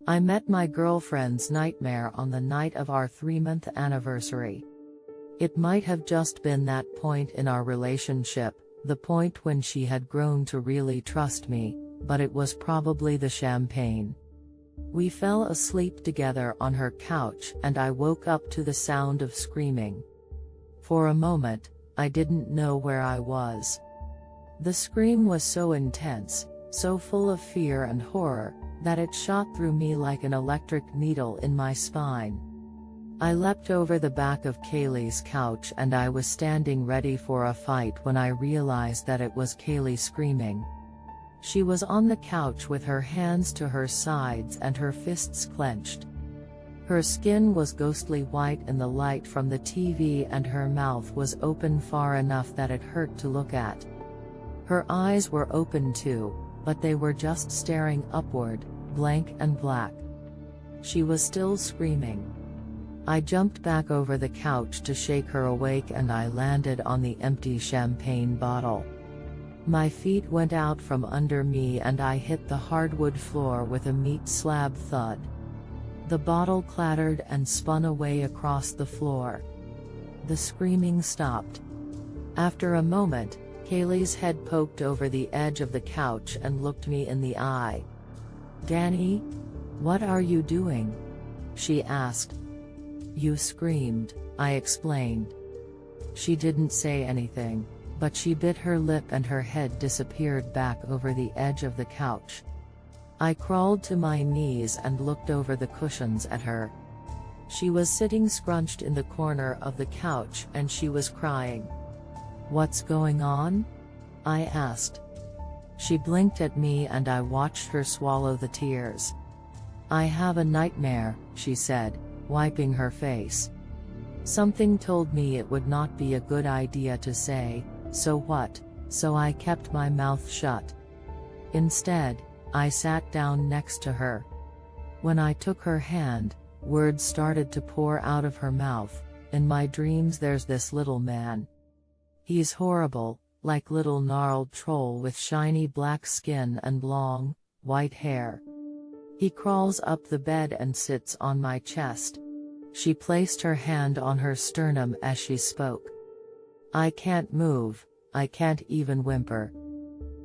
I met my girlfriend's nightmare on the night of our 3-month anniversary. It might have just been that point in our relationship, the point when she had grown to really trust me, but it was probably the champagne. We fell asleep together on her couch and I woke up to the sound of screaming. For a moment, I didn't know where I was. The scream was so intense, so full of fear and horror, that it shot through me like an electric needle in my spine. I leapt over the back of Kaylee's couch and I was standing ready for a fight when I realized that it was Kaylee screaming. She was on the couch with her hands to her sides and her fists clenched. Her skin was ghostly white in the light from the TV and her mouth was open far enough that it hurt to look at. Her eyes were open too, but they were just staring upward, blank and black. She was still screaming. I jumped back over the couch to shake her awake and I landed on the empty champagne bottle. My feet went out from under me and I hit the hardwood floor with a meat slab thud. The bottle clattered and spun away across the floor. The screaming stopped. After a moment, Kaylee's head poked over the edge of the couch and looked me in the eye. "Danny? What are you doing?" she asked. "You screamed," I explained. She didn't say anything, but she bit her lip and her head disappeared back over the edge of the couch. I crawled to my knees and looked over the cushions at her. She was sitting scrunched in the corner of the couch and she was crying. "What's going on?" I asked. She blinked at me and I watched her swallow the tears. "I have a nightmare," she said, wiping her face. Something told me it would not be a good idea to say, "So what?" so I kept my mouth shut. Instead, I sat down next to her. When I took her hand, words started to pour out of her mouth. "In my dreams there's this little man. He's horrible, like little gnarled troll with shiny black skin and long, white hair. He crawls up the bed and sits on my chest." She placed her hand on her sternum as she spoke. "I can't move, I can't even whimper.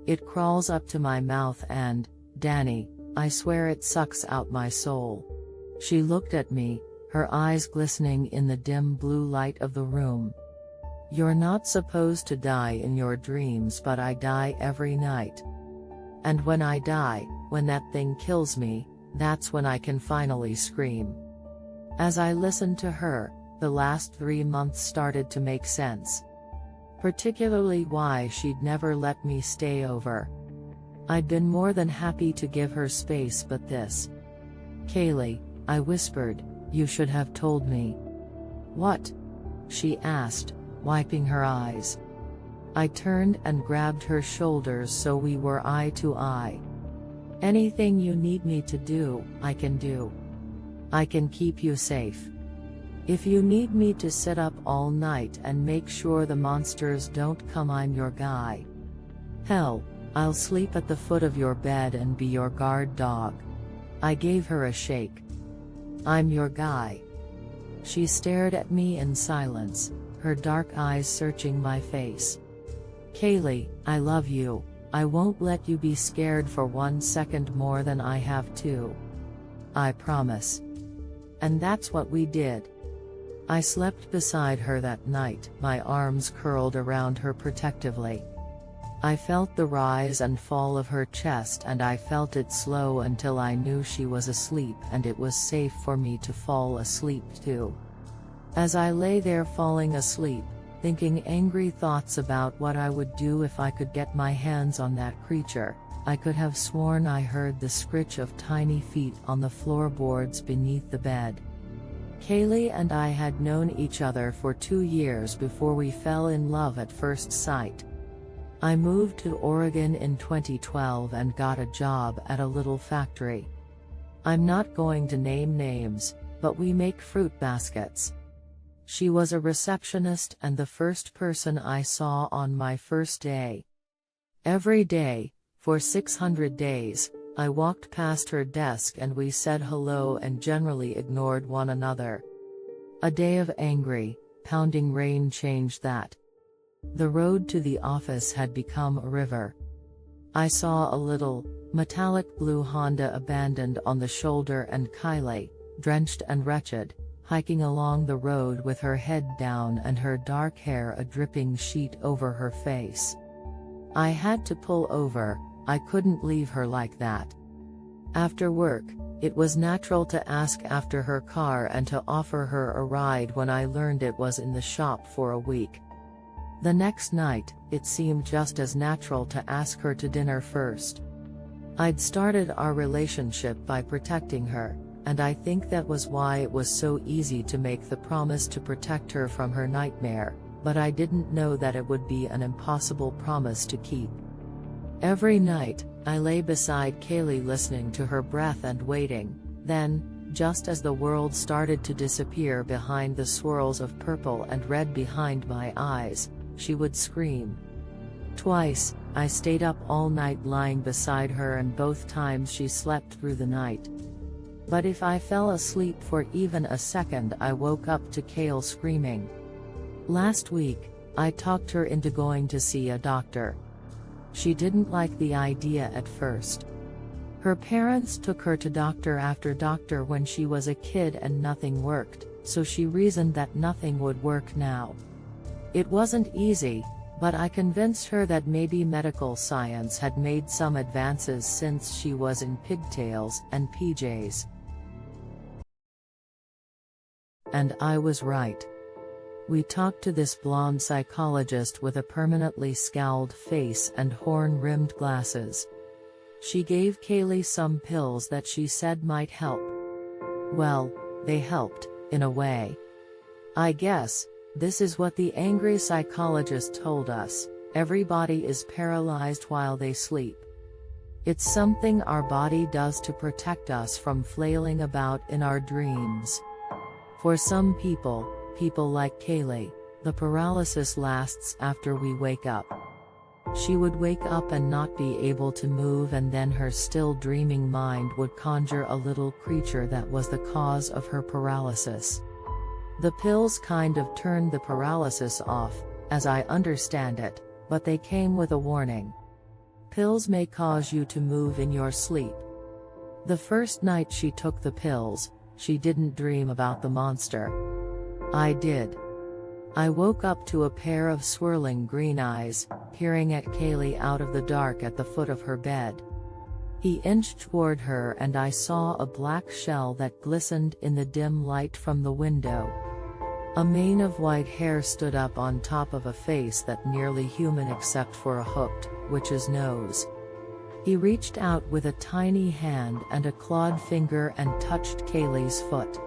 It crawls up to my mouth and, Danny, I swear it sucks out my soul." She looked at me, her eyes glistening in the dim blue light of the room. "You're not supposed to die in your dreams, but I die every night. And when I die, when that thing kills me, that's when I can finally scream." As I listened to her, the last 3 months started to make sense. Particularly why she'd never let me stay over. I'd been more than happy to give her space, but this. "Kaylee," I whispered, "you should have told me." "What?" she asked, wiping her eyes. I turned and grabbed her shoulders so we were eye to eye. "Anything you need me to do, I can do. I can keep you safe. If you need me to sit up all night and make sure the monsters don't come, I'm your guy. Hell, I'll sleep at the foot of your bed and be your guard dog." I gave her a shake. "I'm your guy." She stared at me in silence, her dark eyes searching my face. "Kaylee, I love you. I won't let you be scared for 1 second more than I have to. I promise." And that's what we did. I slept beside her that night, my arms curled around her protectively. I felt the rise and fall of her chest and I felt it slow until I knew she was asleep and it was safe for me to fall asleep too. As I lay there falling asleep, thinking angry thoughts about what I would do if I could get my hands on that creature, I could have sworn I heard the scritch of tiny feet on the floorboards beneath the bed. Kaylee and I had known each other for 2 years before we fell in love at first sight. I moved to Oregon in 2012 and got a job at a little factory. I'm not going to name names, but we make fruit baskets. She was a receptionist and the first person I saw on my first day. Every day, for 600 days, I walked past her desk and we said hello and generally ignored one another. A day of angry, pounding rain changed that. The road to the office had become a river. I saw a little, metallic blue Honda abandoned on the shoulder and Kylie, drenched and wretched, hiking along the road with her head down and her dark hair a dripping sheet over her face. I had to pull over, I couldn't leave her like that. After work, it was natural to ask after her car and to offer her a ride when I learned it was in the shop for a week. The next night, it seemed just as natural to ask her to dinner first. I'd started our relationship by protecting her, and I think that was why it was so easy to make the promise to protect her from her nightmare, but I didn't know that it would be an impossible promise to keep. Every night, I lay beside Kaylee listening to her breath and waiting, then, just as the world started to disappear behind the swirls of purple and red behind my eyes, she would scream. Twice, I stayed up all night lying beside her and both times she slept through the night. But if I fell asleep for even a second I woke up to Kale screaming. Last week, I talked her into going to see a doctor. She didn't like the idea at first. Her parents took her to doctor after doctor when she was a kid and nothing worked, so she reasoned that nothing would work now. It wasn't easy, but I convinced her that maybe medical science had made some advances since she was in pigtails and PJs. And I was right. We talked to this blonde psychologist with a permanently scowled face and horn-rimmed glasses. She gave Kaylee some pills that she said might help. Well, they helped, in a way. I guess, this is what the angry psychologist told us: everybody is paralyzed while they sleep. It's something our body does to protect us from flailing about in our dreams. For some people like Kaylee, the paralysis lasts after we wake up. She would wake up and not be able to move, and then her still dreaming mind would conjure a little creature that was the cause of her paralysis. The pills kind of turned the paralysis off, as I understand it, but they came with a warning. Pills may cause you to move in your sleep. The first night she took the pills, she didn't dream about the monster. I did. I woke up to a pair of swirling green eyes, peering at Kaylee out of the dark at the foot of her bed. He inched toward her and I saw a black shell that glistened in the dim light from the window. A mane of white hair stood up on top of a face that nearly human except for a hooked, witch's nose. He reached out with a tiny hand and a clawed finger and touched Kaylee's foot.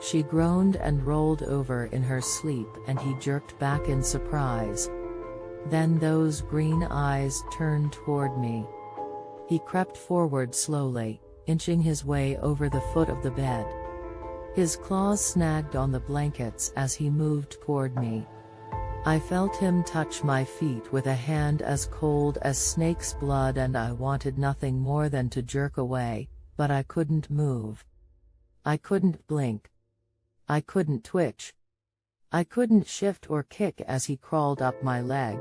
She groaned and rolled over in her sleep and he jerked back in surprise. Then those green eyes turned toward me. He crept forward slowly, inching his way over the foot of the bed. His claws snagged on the blankets as he moved toward me. I felt him touch my feet with a hand as cold as snake's blood and I wanted nothing more than to jerk away, but I couldn't move. I couldn't blink. I couldn't twitch. I couldn't shift or kick as he crawled up my leg.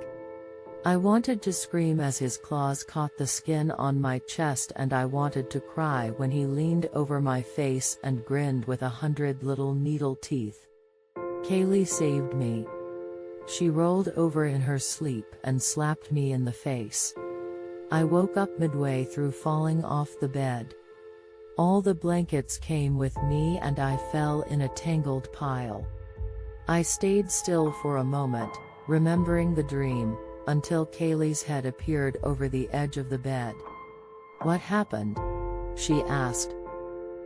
I wanted to scream as his claws caught the skin on my chest and I wanted to cry when he leaned over my face and grinned with 100 little needle teeth. Kaylee saved me. She rolled over in her sleep and slapped me in the face. I woke up midway through falling off the bed. All the blankets came with me and I fell in a tangled pile. I stayed still for a moment, remembering the dream, until Kaylee's head appeared over the edge of the bed. "What happened?" she asked.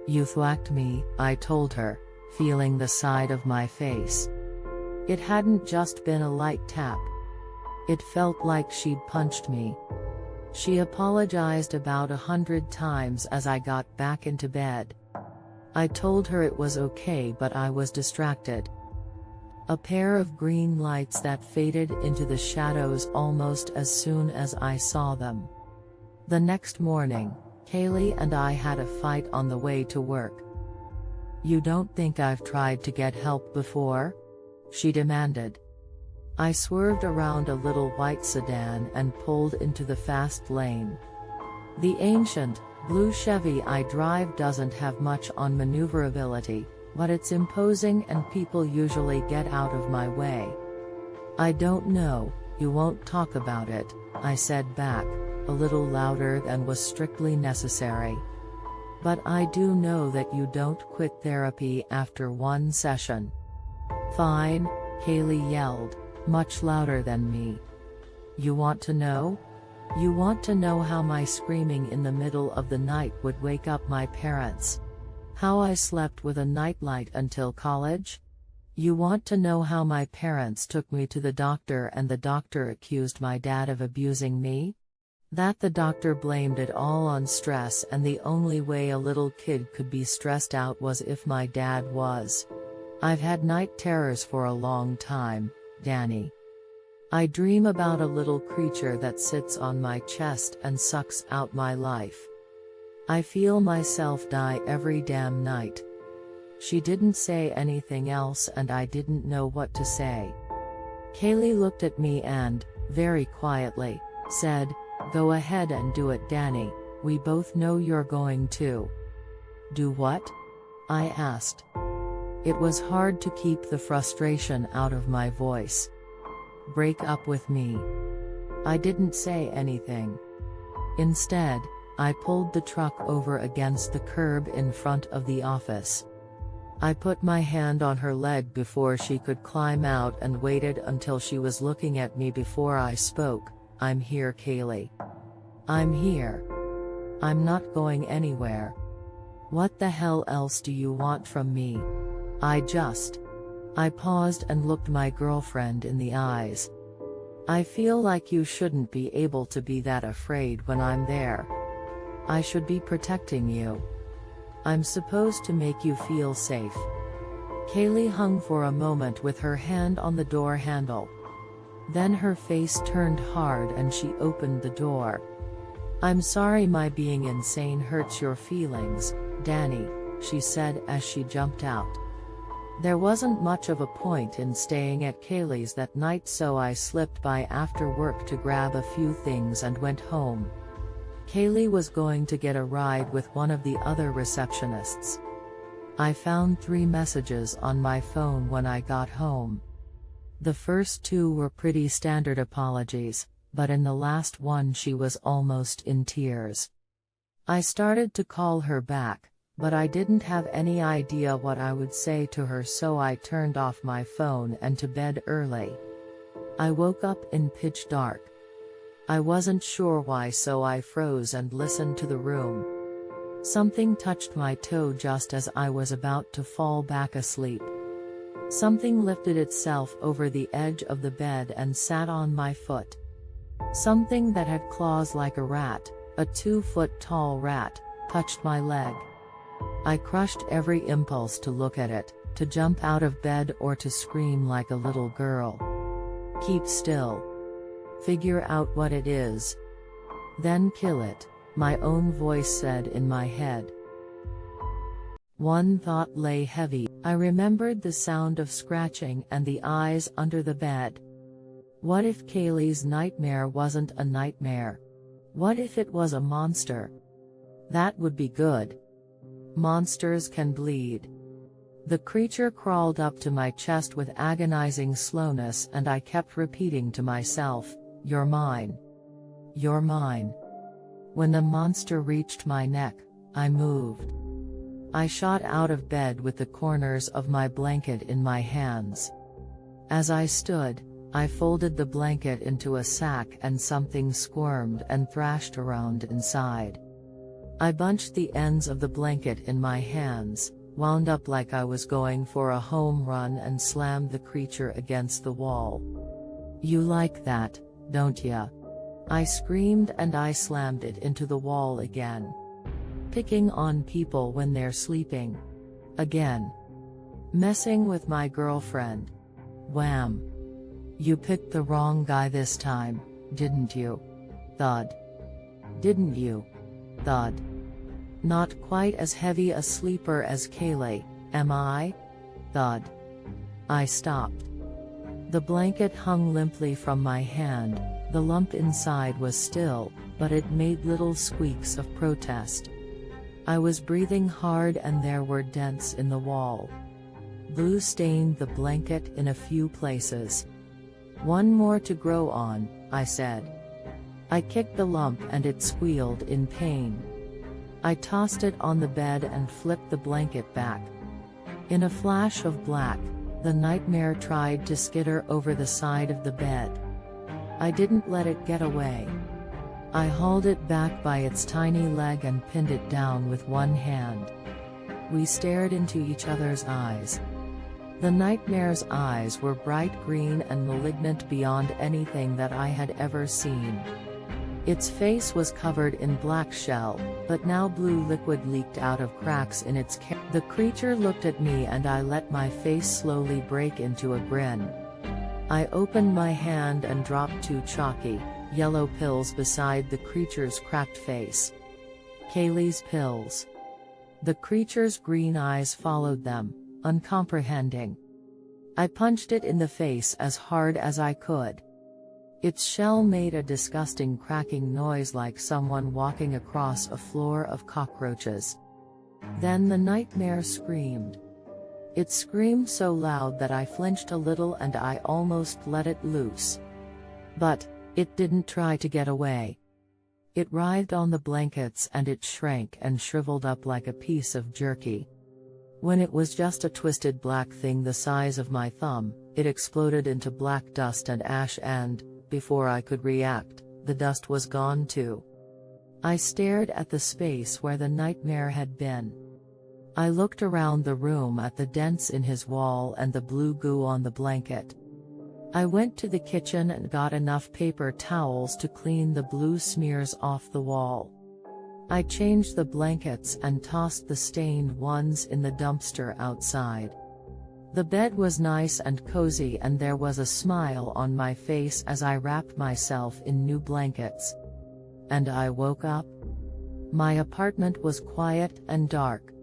"You thwacked me," I told her, feeling the side of my face. It hadn't just been a light tap. It felt like she'd punched me. She apologized about 100 times as I got back into bed. I told her it was okay, but I was distracted. A pair of green lights that faded into the shadows almost as soon as I saw them. The next morning, Kaylee and I had a fight on the way to work. "You don't think I've tried to get help before?" she demanded. I swerved around a little white sedan and pulled into the fast lane. The ancient, blue Chevy I drive doesn't have much on maneuverability, but it's imposing and people usually get out of my way. "I don't know, you won't talk about it," I said back, a little louder than was strictly necessary. "But I do know that you don't quit therapy after one session." "Fine," Kaylee yelled, much louder than me. "You want to know? You want to know how my screaming in the middle of the night would wake up my parents? How I slept with a nightlight until college? You want to know how my parents took me to the doctor and the doctor accused my dad of abusing me? That the doctor blamed it all on stress and the only way a little kid could be stressed out was if my dad was. I've had night terrors for a long time, Danny. I dream about a little creature that sits on my chest and sucks out my life. I feel myself die every damn night." She didn't say anything else and I didn't know what to say. Kaylee looked at me and, very quietly, said, "Go ahead and do it, Danny, we both know you're going to." "Do what?" I asked. It was hard to keep the frustration out of my voice. "Break up with me." I didn't say anything. Instead, I pulled the truck over against the curb in front of the office. I put my hand on her leg before she could climb out and waited until she was looking at me before I spoke. "I'm here, Kaylee. I'm here. I'm not going anywhere. What the hell else do you want from me?" I paused and looked my girlfriend in the eyes. "I feel like you shouldn't be able to be that afraid when I'm there. I should be protecting you. I'm supposed to make you feel safe." Kaylee hung for a moment with her hand on the door handle. Then her face turned hard and she opened the door. "I'm sorry my being insane hurts your feelings, Danny," she said as she jumped out. There wasn't much of a point in staying at Kaylee's that night, so I slipped by after work to grab a few things and went home. Kaylee was going to get a ride with one of the other receptionists. I found 3 messages on my phone when I got home. The first 2 were pretty standard apologies, but in the last one she was almost in tears. I started to call her back, but I didn't have any idea what I would say to her, so I turned off my phone and to bed early. I woke up in pitch dark. I wasn't sure why, so I froze and listened to the room. Something touched my toe just as I was about to fall back asleep. Something lifted itself over the edge of the bed and sat on my foot. Something that had claws like a rat, a 2-foot-tall rat, touched my leg. I crushed every impulse to look at it, to jump out of bed or to scream like a little girl. "Keep still. Figure out what it is. Then kill it," my own voice said in my head. One thought lay heavy. I remembered the sound of scratching and the eyes under the bed. What if Kaylee's nightmare wasn't a nightmare? What if it was a monster? That would be good. Monsters can bleed. The creature crawled up to my chest with agonizing slowness and I kept repeating to myself, "You're mine. You're mine." When the monster reached my neck, I moved. I shot out of bed with the corners of my blanket in my hands. As I stood, I folded the blanket into a sack and something squirmed and thrashed around inside. I bunched the ends of the blanket in my hands, wound up like I was going for a home run and slammed the creature against the wall. "You like that, don't ya?" I screamed and I slammed it into the wall again. Picking on people when they're sleeping. Again. Messing with my girlfriend. Wham! "You picked the wrong guy this time, didn't you?" Thud. "Didn't you?" Thud. Not quite as heavy a sleeper as Kaylee, am I? Thud. I stopped. The blanket hung limply from my hand. The lump inside was still, but it made little squeaks of protest. I was breathing hard and there were dents in the wall. Blue stained the blanket in a few places. One more to grow on, I said. I kicked the lump and it squealed in pain. I tossed it on the bed and flipped the blanket back. In a flash of black, the nightmare tried to skitter over the side of the bed. I didn't let it get away. I hauled it back by its tiny leg and pinned it down with one hand. We stared into each other's eyes. The nightmare's eyes were bright green and malignant beyond anything that I had ever seen. Its face was covered in black shell, but now blue liquid leaked out of cracks in its The creature looked at me and I let my face slowly break into a grin. I opened my hand and dropped 2 chalky, yellow pills beside the creature's cracked face. Kaylee's pills. The creature's green eyes followed them, uncomprehending. I punched it in the face as hard as I could. Its shell made a disgusting cracking noise like someone walking across a floor of cockroaches. Then the nightmare screamed. It screamed so loud that I flinched a little and I almost let it loose. But it didn't try to get away. It writhed on the blankets and it shrank and shriveled up like a piece of jerky. When it was just a twisted black thing the size of my thumb, it exploded into black dust and ash and, before I could react, the dust was gone too. I stared at the space where the nightmare had been. I looked around the room at the dents in his wall and the blue goo on the blanket. I went to the kitchen and got enough paper towels to clean the blue smears off the wall. I changed the blankets and tossed the stained ones in the dumpster outside. The bed was nice and cozy and there was a smile on my face as I wrapped myself in new blankets. And I woke up. My apartment was quiet and dark.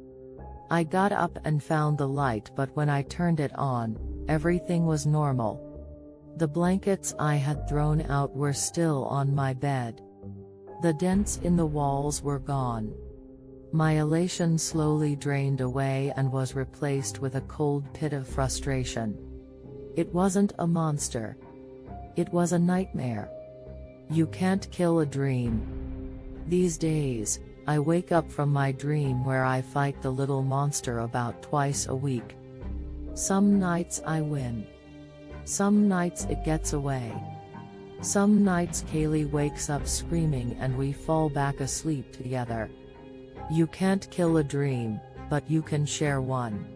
I got up and found the light, but when I turned it on, everything was normal. The blankets I had thrown out were still on my bed. The dents in the walls were gone. My elation slowly drained away and was replaced with a cold pit of frustration. It wasn't a monster. It was a nightmare. You can't kill a dream. These days, I wake up from my dream where I fight the little monster about twice a week. Some nights I win. Some nights it gets away. Some nights Kaylee wakes up screaming and we fall back asleep together. You can't kill a dream, but you can share one.